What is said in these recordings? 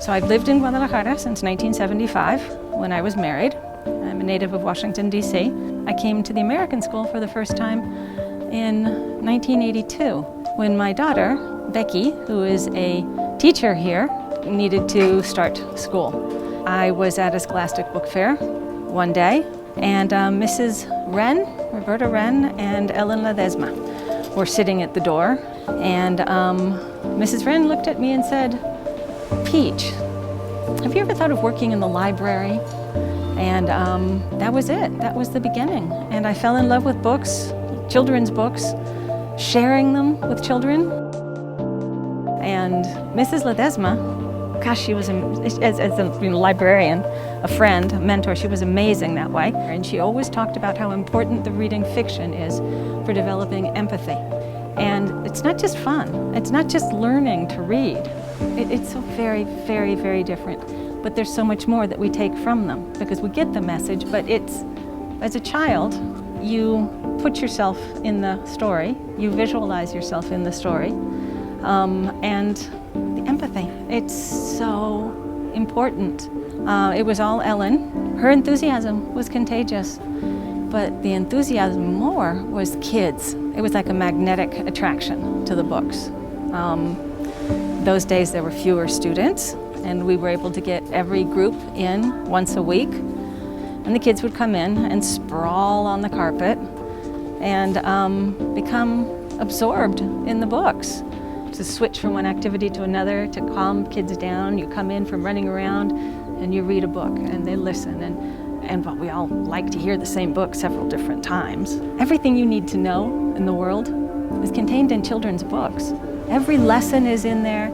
So I've lived in Guadalajara since 1975 when I was married. I'm a native of Washington, D.C. I came to the American school for the first time in 1982 when my daughter, Becky, who is a teacher here, needed to start school. I was at a Scholastic Book Fair one day, and Mrs. Wren, Roberta Wren, and Ellen Ledesma were sitting at the door, and Mrs. Wren looked at me and said, "Peach, have you ever thought of working in the library?" And that was it. That was the beginning. And I fell in love with books, children's books, sharing them with children. And Mrs. Ledesma, gosh, she was, as a librarian, a friend, a mentor, she was amazing that way. And she always talked about how important the reading fiction is for developing empathy. And it's not just fun. It's not just learning to read. It's so very, very, very different. But there's so much more that we take from them because we get the message, but it's, as a child, you put yourself in the story, you visualize yourself in the story, and the empathy. It's so important. It was all Ellen. Her enthusiasm was contagious, but the enthusiasm more was kids. It was like a magnetic attraction to the books. Those days there were fewer students, and we were able to get every group in once a week. And the kids would come in and sprawl on the carpet and become absorbed in the books. To switch from one activity to another, to calm kids down, you come in from running around and you read a book and they listen. And we all like to hear the same book several different times. Everything you need to know in the world is contained in children's books. Every lesson is in there.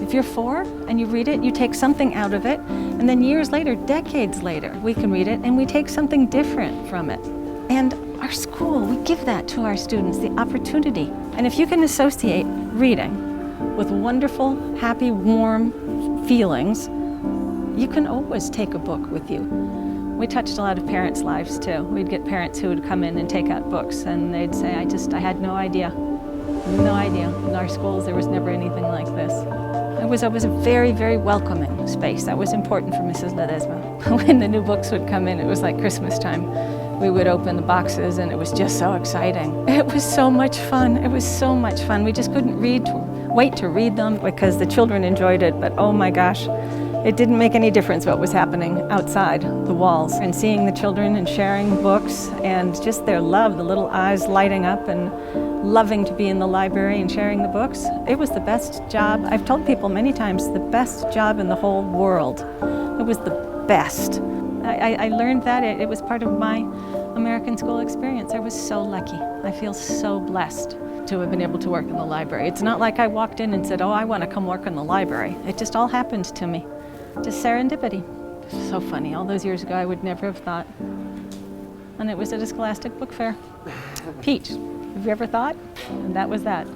If you're 4 and you read it, you take something out of it, and then years later, decades later, we can read it and we take something different from it. And our school, we give that to our students, the opportunity. And if you can associate reading with wonderful, happy, warm feelings, you can always take a book with you. We touched a lot of parents' lives too. We'd get parents who would come in and take out books and they'd say, I had no idea. No idea. In our schools, there was never anything like this. It was a very, very welcoming space. That was important for Mrs. Ledesma. When the new books would come in, it was like Christmas time. We would open the boxes and it was just so exciting. It was so much fun. It was so much fun. We just couldn't wait to read them because the children enjoyed it, but oh my gosh, it didn't make any difference what was happening outside the walls. And seeing the children and sharing books and just their love, the little eyes lighting up and loving to be in the library and sharing the books. It was the best job. I've told people many times, the best job in the whole world. It was the best. I learned that. It was part of my American school experience. I was so lucky. I feel so blessed to have been able to work in the library. It's not like I walked in and said, oh, I want to come work in the library. It just all happened to me. Just serendipity. So funny. All those years ago, I would never have thought. And it was at a Scholastic Book Fair. Peach. Have you ever thought? And that was that.